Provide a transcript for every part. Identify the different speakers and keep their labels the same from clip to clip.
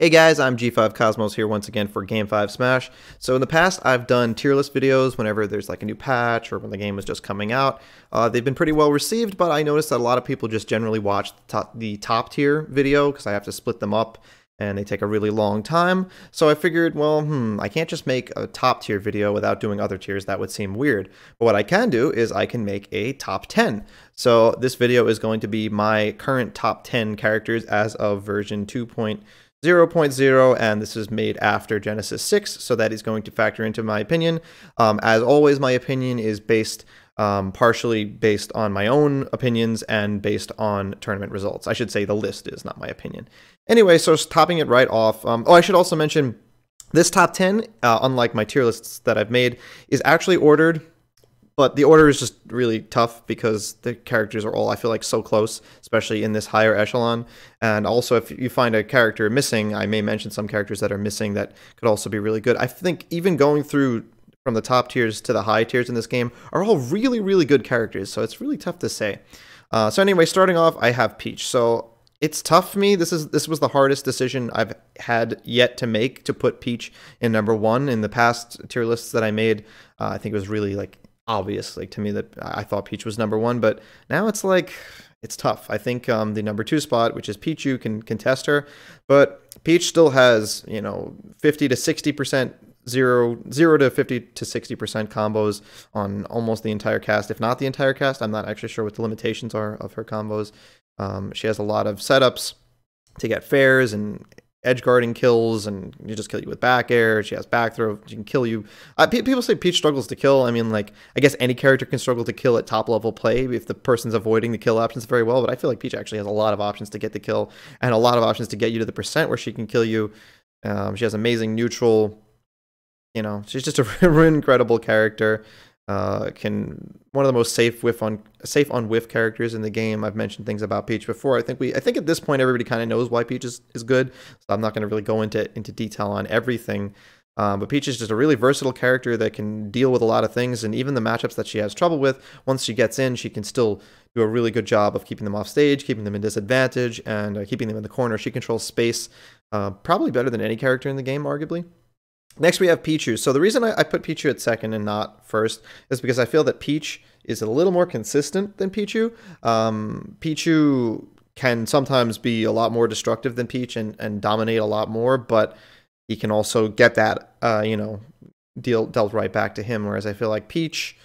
Speaker 1: Hey guys, I'm G5 Cosmos here once again for Game 5 Smash. So in the past, I've done tier list videos whenever there's like a new patch or when the game was just coming out. They've been pretty well received, but I noticed that a lot of people just generally watch the top tier video because I have to split them up and they take a really long time. So I figured, well, I can't just make a top tier video without doing other tiers. That would seem weird. But what I can do is I can make a top 10. So this video is going to be my current top 10 characters as of version 2.0.0, and this is made after Genesis 6, so that is going to factor into my opinion. As always, my opinion is based partially based on my own opinions and based on tournament results. I should say the list is, not my opinion. Anyway, so topping it right off. I should also mention this top 10, unlike my tier lists that I've made, is actually ordered. But the order is just really tough because the characters are all, I feel like, so close, especially in this higher echelon. And also, if you find a character missing, I may mention some characters that are missing that could also be really good. I think even going through from the top tiers to the high tiers in this game are all really, really good characters. So it's really tough to say. So anyway, starting off, I have Peach. So it's tough for me. This was the hardest decision I've had yet to make, to put Peach in #1. In the past tier lists that I made, I think it was really like obvious, like to me, that I thought Peach was #1, but now it's like it's tough. I think the #2 spot, which is Pichu, can contest her, but Peach still has 50 to 60%, 0 to 50 to 60% combos on almost the entire cast, if not the entire cast. I'm not actually sure what the limitations are of her combos. She has a lot of setups to get fairs and edge guarding kills, and you just kill you with back air. She has back throw. She can kill you. People say Peach struggles to kill. I mean, like, I guess any character can struggle to kill at top level play if the person's avoiding the kill options very well. But I feel like Peach actually has a lot of options to get the kill and a lot of options to get you to the percent where she can kill you. She has amazing neutral. She's just an incredible character. One of the most safe on whiff characters in the game. I've mentioned things about Peach before. I think at this point everybody kind of knows why Peach is good, so I'm not going to really go into detail on everything. But Peach is just a really versatile character that can deal with a lot of things, and even the matchups that she has trouble with, once she gets in, she can still do a really good job of keeping them off stage, keeping them in disadvantage, and keeping them in the corner. She controls space probably better than any character in the game, arguably. Next, we have Pichu. So the reason I put Pichu at second and not first is because I feel that Peach is a little more consistent than Pichu. Pichu can sometimes be a lot more destructive than Peach and dominate a lot more, but he can also get that, dealt right back to him, whereas I feel like Peach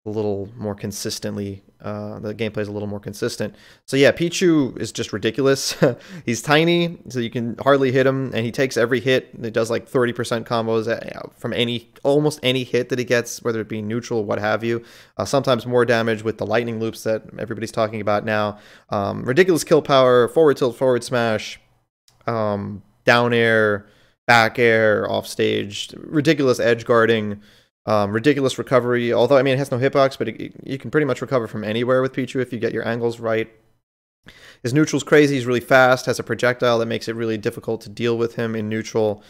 Speaker 1: a little more consistently, the gameplay is a little more consistent. So yeah, Pichu is just ridiculous. He's tiny, so you can hardly hit him, and he takes every hit. It does like 30% combos from almost any hit that he gets, whether it be neutral, what have you. Sometimes more damage with the lightning loops that everybody's talking about now. Ridiculous kill power, forward tilt, forward smash, down air, back air, off stage, ridiculous edge guarding. Ridiculous recovery, although, I mean, it has no hitbox, but you can pretty much recover from anywhere with Pichu if you get your angles right. His neutral's crazy. He's really fast, has a projectile that makes it really difficult to deal with him in neutral.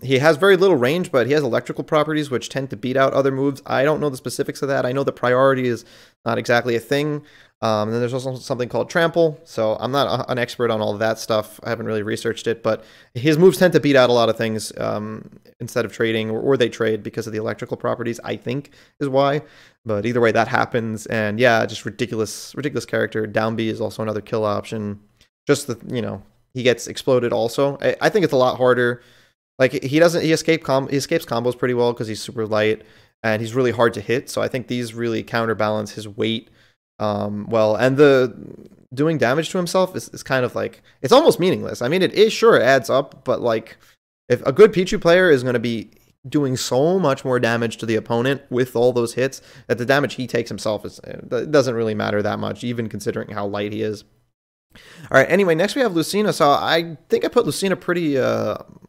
Speaker 1: He has very little range, but he has electrical properties which tend to beat out other moves. I don't know the specifics of that. I know the priority is not exactly a thing. Then there's also something called trample, so I'm not an expert on all of that stuff. I haven't really researched it, but his moves tend to beat out a lot of things instead of trading, or they trade because of the electrical properties, I think is why. But either way, that happens, and yeah, just ridiculous character. Down B is also another kill option. Just he gets exploded also. I think it's a lot harder. Like, he escapes combos pretty well because he's super light and he's really hard to hit. So I think these really counterbalance his weight well, and the doing damage to himself is kind of like, it's almost meaningless. I mean, it is, sure, it adds up, but like, if a good Pichu player is going to be doing so much more damage to the opponent with all those hits, that the damage he takes himself it doesn't really matter that much, even considering how light he is. All right, anyway, next we have Lucina. So I think I put Lucina pretty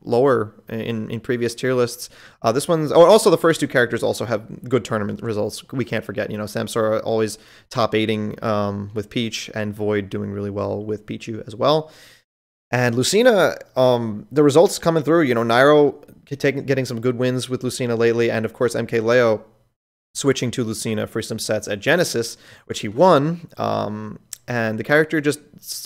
Speaker 1: lower in previous tier lists. This one's also, the first two characters also have good tournament results. We can't forget, Samsara always top 8ing with Peach, and Void doing really well with Pichu as well. And Lucina, the results coming through, Nairo getting some good wins with Lucina lately, and of course MKLeo switching to Lucina for some sets at Genesis, which he won. and the character just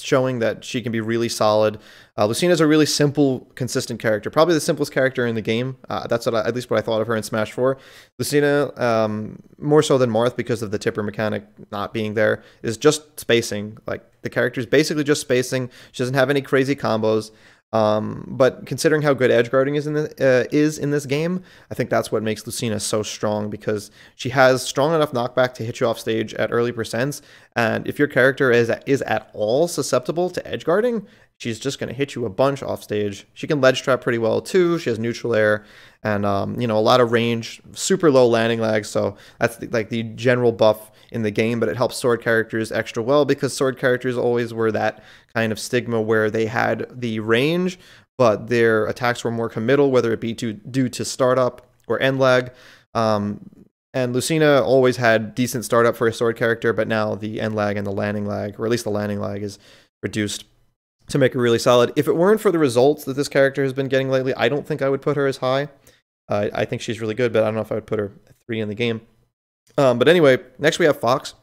Speaker 1: showing that she can be really solid. Lucina's a really simple, consistent character, probably the simplest character in the game. That's at least what I thought of her in Smash 4. Lucina, more so than Marth because of the tipper mechanic not being there, is just spacing. Like, the character is basically just spacing. She doesn't have any crazy combos. But considering how good edge guarding is in this game, I think that's what makes Lucina so strong, because she has strong enough knockback to hit you off stage at early percents, and if your character is at all susceptible to edge guarding, she's just going to hit you a bunch off stage. She can ledge trap pretty well too. She has neutral air and you know, a lot of range, super low landing lag, so that's like the general buff in the game, but it helps sword characters extra well because sword characters always were that kind of stigma where they had the range, but their attacks were more committal, whether it be due to startup or end lag. And Lucina always had decent startup for a sword character, but now the end lag and the landing lag, or at least the landing lag, is reduced to make her really solid. If it weren't for the results that this character has been getting lately, I don't think I would put her as high. I think she's really good, but I don't know if I would put her 3 in the game. But anyway, next we have Fox.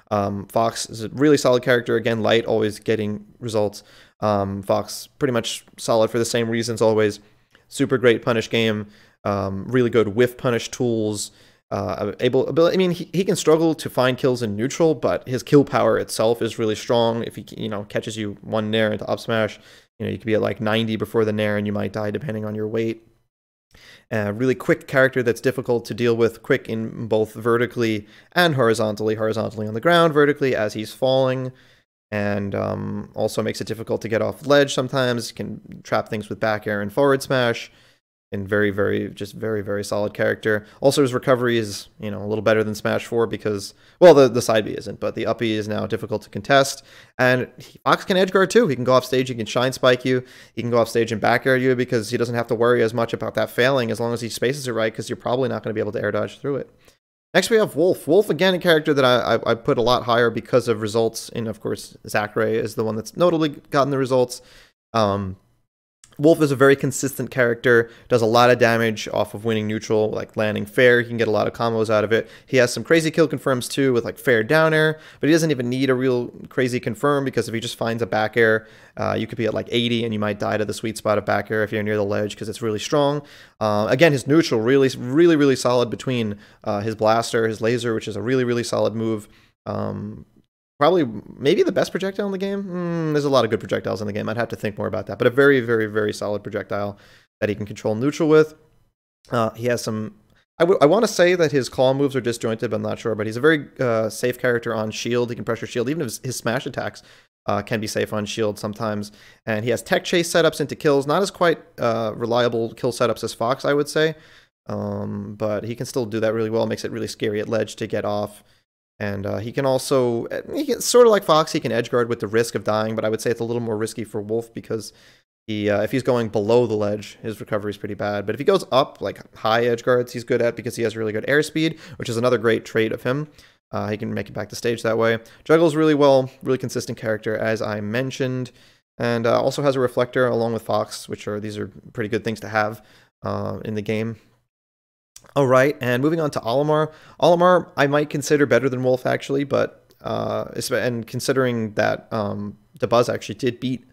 Speaker 1: Fox is a really solid character. Again, light, always getting results. Fox, pretty much solid for the same reasons always. Super great punish game. Really good whiff punish tools. I mean, he can struggle to find kills in neutral, but his kill power itself is really strong. If he, you know, catches you one nair into up smash, you know, you could be at like 90 before the nair and you might die depending on your weight. Really quick character that's difficult to deal with, quick in both vertically and horizontally on the ground, vertically as he's falling, and also makes it difficult to get off ledge sometimes, can trap things with back air and forward smash, and very solid character. Also, his recovery is, you know, a little better than Smash 4 because, well, the side B isn't, but the up B is now difficult to contest. And Fox can edge guard too. He can go off stage, he can shine spike you, he can go off stage and back air you because he doesn't have to worry as much about that failing as long as he spaces it right, because you're probably not going to be able to air dodge through it. Next we have Wolf. Wolf, again, a character that I put a lot higher because of results, and of course Zachary is the one that's notably gotten the results. Wolf is a very consistent character, does a lot of damage off of winning neutral, like landing fair. He can get a lot of combos out of it. He has some crazy kill confirms too with like fair down air, but he doesn't even need a real crazy confirm because if he just finds a back air, you could be at like 80 and you might die to the sweet spot of back air if you're near the ledge because it's really strong. Again, his neutral really solid between his blaster, his laser, which is a really solid move. Probably, maybe the best projectile in the game? There's a lot of good projectiles in the game. I'd have to think more about that. But a very solid projectile that he can control neutral with. He has some... I want to say that his claw moves are disjointed, but I'm not sure. But he's a very safe character on shield. He can pressure shield. Even if his smash attacks can be safe on shield sometimes. And he has tech chase setups into kills. Not as quite reliable kill setups as Fox, I would say. But he can still do that really well. Makes it really scary at ledge to get off. And he can also, sort of like Fox, he can edge guard with the risk of dying, but I would say it's a little more risky for Wolf because he, if he's going below the ledge, his recovery is pretty bad. But if he goes up, like high edge guards, he's good at because he has really good airspeed, which is another great trait of him. He can make it back to stage that way. Juggles really well, really consistent character, as I mentioned, and also has a reflector along with Fox, these are pretty good things to have in the game. All right, and moving on to Alomar. Alomar, I might consider better than Wolf, actually, but and considering that DeBuzz actually did beat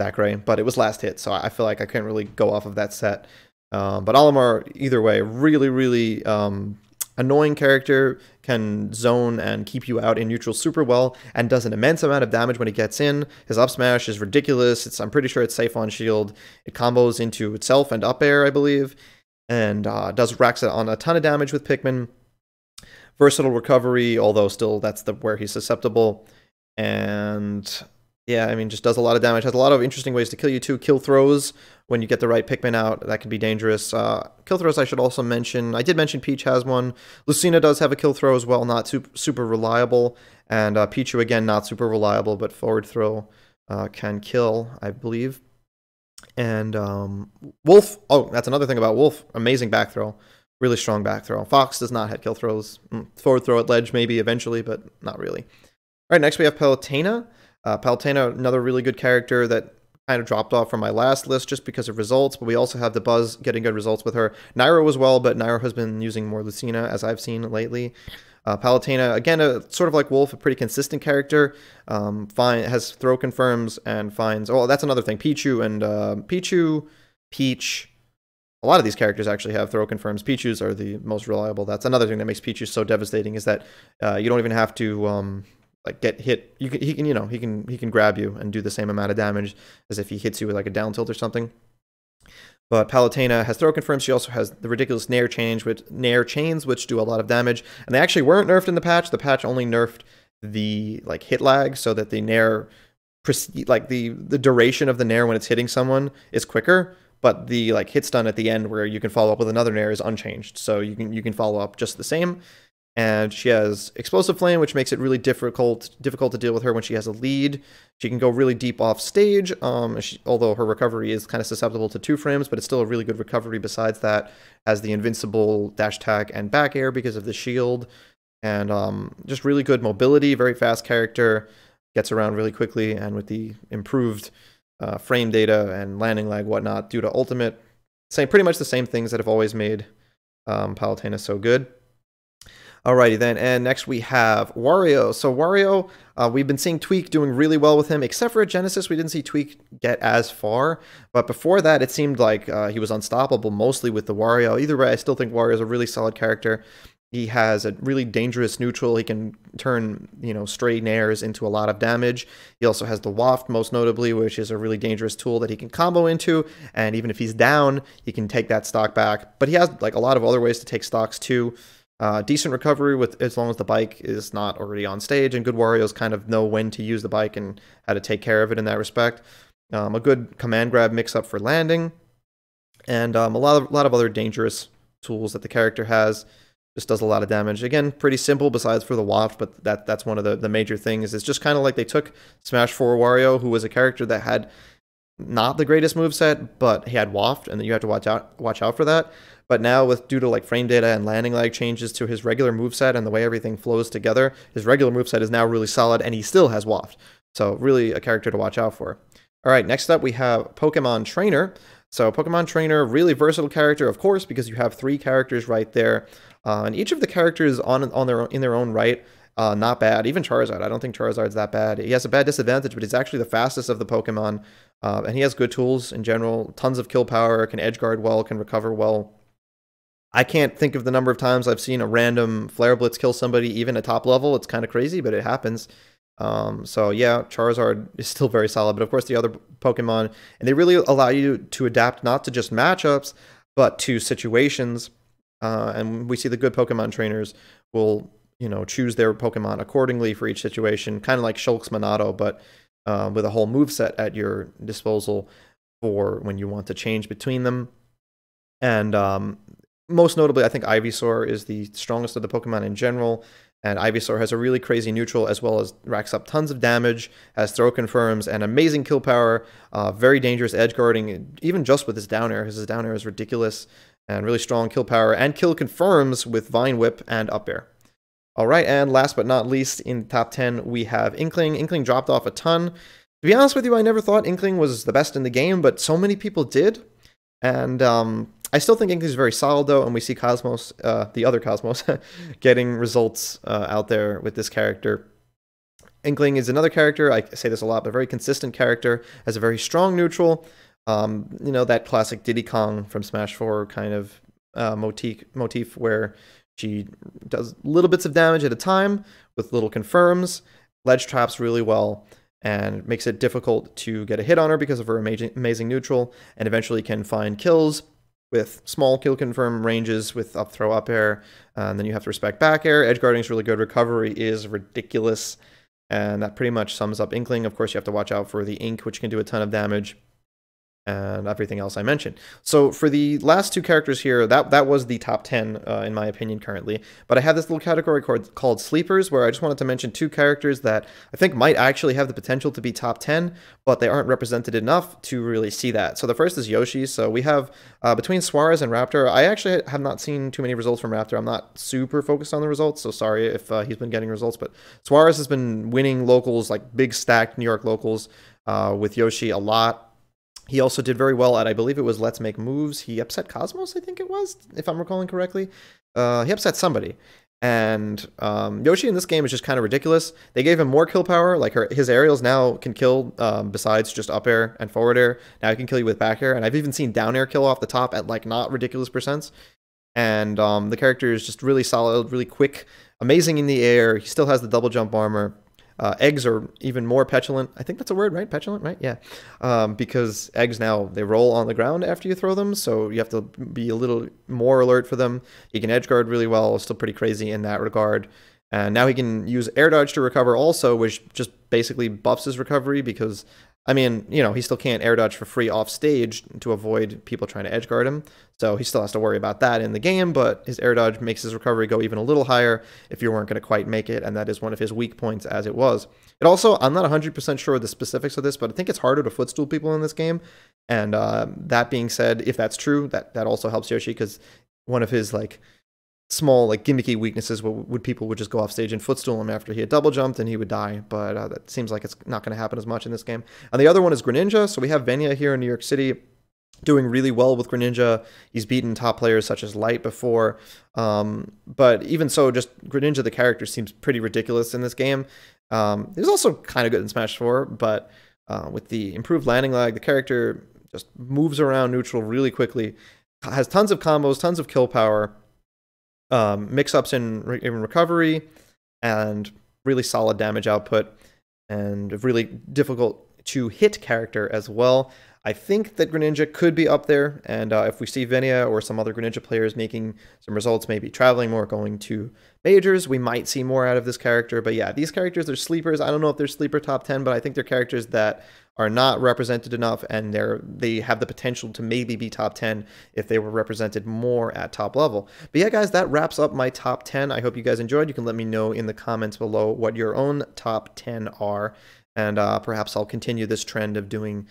Speaker 1: Zachary, but it was last hit, so I feel like I couldn't really go off of that set. But Alomar, either way, really annoying character, can zone and keep you out in neutral super well, and does an immense amount of damage when he gets in. His up smash is ridiculous. I'm pretty sure it's safe on shield. It combos into itself and up air, I believe. And racks it on a ton of damage with Pikmin. Versatile recovery, although still that's where he's susceptible. And yeah, I mean, just does a lot of damage. Has a lot of interesting ways to kill you too. Kill throws, when you get the right Pikmin out, that can be dangerous. Kill throws I should also mention. I did mention Peach has one. Lucina does have a kill throw as well, not super reliable. And Pichu, again, not super reliable, but forward throw can kill, I believe. And Wolf, oh, that's another thing about Wolf. Amazing back throw. Really strong back throw. Fox does not have kill throws. Forward throw at ledge maybe eventually, but not really. All right, next we have Palutena. Palutena, another really good character that kind of dropped off from my last list just because of results, but we also have DeBuzz getting good results with her. Nairo as well, but Nairo has been using more Lucina as I've seen lately. Palutena, again, sort of like Wolf, a pretty consistent character. Has throw confirms and finds. Oh, that's another thing. Pichu and Peach. A lot of these characters actually have throw confirms. Pichu's are the most reliable. That's another thing that makes Pichu so devastating, is that you don't even have to like get hit. He can grab you and do the same amount of damage as if he hits you with like a down tilt or something. But Palutena has throw confirms. She also has the ridiculous Nair chains, which do a lot of damage. And they actually weren't nerfed in the patch. The patch only nerfed the like hit lag, so that the Nair, like the duration of the Nair when it's hitting someone is quicker. But the like hit stun at the end, where you can follow up with another Nair, is unchanged. So you can follow up just the same. And she has Explosive Flame, which makes it really difficult to deal with her when she has a lead. She can go really deep off stage, although her recovery is kind of susceptible to 2 frames, but it's still a really good recovery besides that. Has the invincible dash attack and back air because of the shield. And just really good mobility, very fast character, gets around really quickly, and with the improved frame data and landing lag, whatnot, due to ultimate. Pretty much the same things that have always made Palutena so good. Alrighty then, and next we have Wario. So Wario, we've been seeing Tweak doing really well with him, except for at Genesis, we didn't see Tweak get as far. But before that, it seemed like he was unstoppable, mostly with the Wario. Either way, I still think Wario is a really solid character. He has a really dangerous neutral. He can turn, stray nairs into a lot of damage. He also has the Waft, most notably, which is a really dangerous tool that he can combo into. And even if he's down, he can take that stock back. But he has like a lot of other ways to take stocks too. Decent recovery as long as the bike is not already on stage, and good Warios kind of know when to use the bike and how to take care of it in that respect. A good command grab mix-up for landing, and a lot of other dangerous tools that the character has. Just does a lot of damage. Again, pretty simple besides for the Waft, but that's one of the major things. It's just kind of like they took Smash 4 Wario, who was a character that had not the greatest moveset, but he had Waft, and then you have to watch out for that. But now, due to like frame data and landing lag changes to his regular moveset and the way everything flows together, his regular moveset is now really solid, and he still has Waft. So really a character to watch out for. All right, next up we have Pokemon Trainer. So Pokemon Trainer, really versatile character, of course, because you have 3 characters right there. And each of the characters in their own right, not bad. Even Charizard, I don't think Charizard's that bad. He has a bad disadvantage, but he's actually the fastest of the Pokemon. And he has good tools in general, tons of kill power, can edge guard well, can recover well. I can't think of the number of times I've seen a random Flare Blitz kill somebody, even at top level. It's kind of crazy, but it happens. So yeah, Charizard is still very solid, but of course the other Pokemon, and they really allow you to adapt not to just matchups, but to situations. And we see the good Pokemon trainers will, choose their Pokemon accordingly for each situation, kind of like Shulk's Monado, but with a whole moveset at your disposal for when you want to change between them. And most notably, I think Ivysaur is the strongest of the Pokemon in general, and Ivysaur has a really crazy neutral, as well as racks up tons of damage, has throw confirms, and amazing kill power, very dangerous edge guarding, even just with his down air, because his down air is ridiculous, and really strong kill power, and kill confirms with Vine Whip and up air. Alright, and last but not least, in top 10, we have Inkling. Inkling dropped off a ton. To be honest with you, I never thought Inkling was the best in the game, but so many people did, and I still think Inkling is very solid, though, and we see Cosmos, the other Cosmos, getting results out there with this character. Inkling is another character, I say this a lot, but very consistent character, has a very strong neutral, that classic Diddy Kong from Smash 4 kind of motif where she does little bits of damage at a time with little confirms, ledge traps really well, and makes it difficult to get a hit on her because of her amazing neutral, and eventually can find kills with small kill confirm ranges with up throw up air, and then you have to respect back air. Edge guarding is really good. Recovery is ridiculous, and that pretty much sums up Inkling. Of course, you have to watch out for the Ink, which can do a ton of damage, and everything else I mentioned. So for the last 2 characters here, that was the top 10 in my opinion currently. But I have this little category called Sleepers, where I just wanted to mention 2 characters that I think might actually have the potential to be top 10, but they aren't represented enough to really see that. So the first is Yoshi. So we have between Suarez and Raptor. I actually have not seen too many results from Raptor. I'm not super focused on the results, so sorry if he's been getting results. But Suarez has been winning locals, like big stacked New York locals, with Yoshi a lot. He also did very well at, I believe it was Let's Make Moves. He upset Cosmos, I think it was, if I'm recalling correctly. He upset somebody. And Yoshi in this game is just kind of ridiculous. They gave him more kill power. Like his aerials now can kill besides just up air and forward air. Now he can kill you with back air. And I've even seen down air kill off the top at like not ridiculous percents. And the character is just really solid, really quick, amazing in the air. He still has the double jump armor. Eggs are even more petulant. I think that's a word, right? Petulant, right? Yeah. Because eggs now, they roll on the ground after you throw them, so you have to be a little more alert for them. He can edge guard really well, still pretty crazy in that regard. And now he can use air dodge to recover also, which just basically buffs his recovery because, I mean, you know, he still can't air dodge for free off stage to avoid people trying to edge guard him. So he still has to worry about that in the game, but his air dodge makes his recovery go even a little higher if you weren't going to quite make it, and that is one of his weak points as it was. It also, I'm not 100% sure of the specifics of this, but I think it's harder to footstool people in this game. And that being said, if that's true, that also helps Yoshi because one of his like small like gimmicky weaknesses would people would just go off stage and footstool him after he had double jumped and he would die, but that seems like it's not going to happen as much in this game. And the other one is Greninja. So we have Venya here in New York City doing really well with Greninja. He's beaten top players such as Light before, but even so, just Greninja the character seems pretty ridiculous in this game. He's also kind of good in Smash 4, but with the improved landing lag, the character just moves around neutral really quickly, has tons of combos, tons of kill power, mix-ups in recovery, and really solid damage output, and a really difficult to hit character as well. I think that Greninja could be up there, and if we see Venya or some other Greninja players making some results, maybe traveling more, going to majors, we might see more out of this character. But yeah, these characters are sleepers. I don't know if they're sleeper top 10, but I think they're characters that are not represented enough, and they have the potential to maybe be top 10 if they were represented more at top level. But yeah, guys, that wraps up my top 10. I hope you guys enjoyed. You can let me know in the comments below what your own top 10 are, and perhaps I'll continue this trend of doing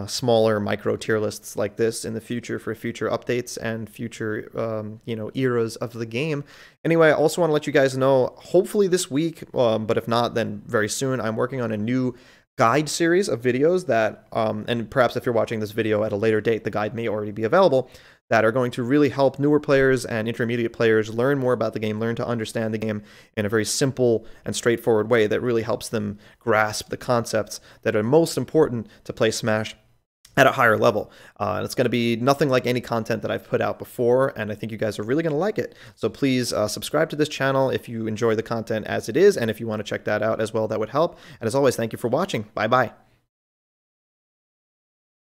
Speaker 1: smaller micro tier lists like this in the future for future updates and future eras of the game. Anyway, I also want to let you guys know, hopefully this week, but if not, then very soon, I'm working on a new guide series of videos that, and perhaps if you're watching this video at a later date, the guide may already be available, that are going to really help newer players and intermediate players learn more about the game, learn to understand the game in a very simple and straightforward way that really helps them grasp the concepts that are most important to play Smash at a higher level. And it's going to be nothing like any content that I've put out before, and I think you guys are really going to like it. So please subscribe to this channel if you enjoy the content as it is, and if you want to check that out as well, that would help. And as always, thank you for watching. Bye-bye.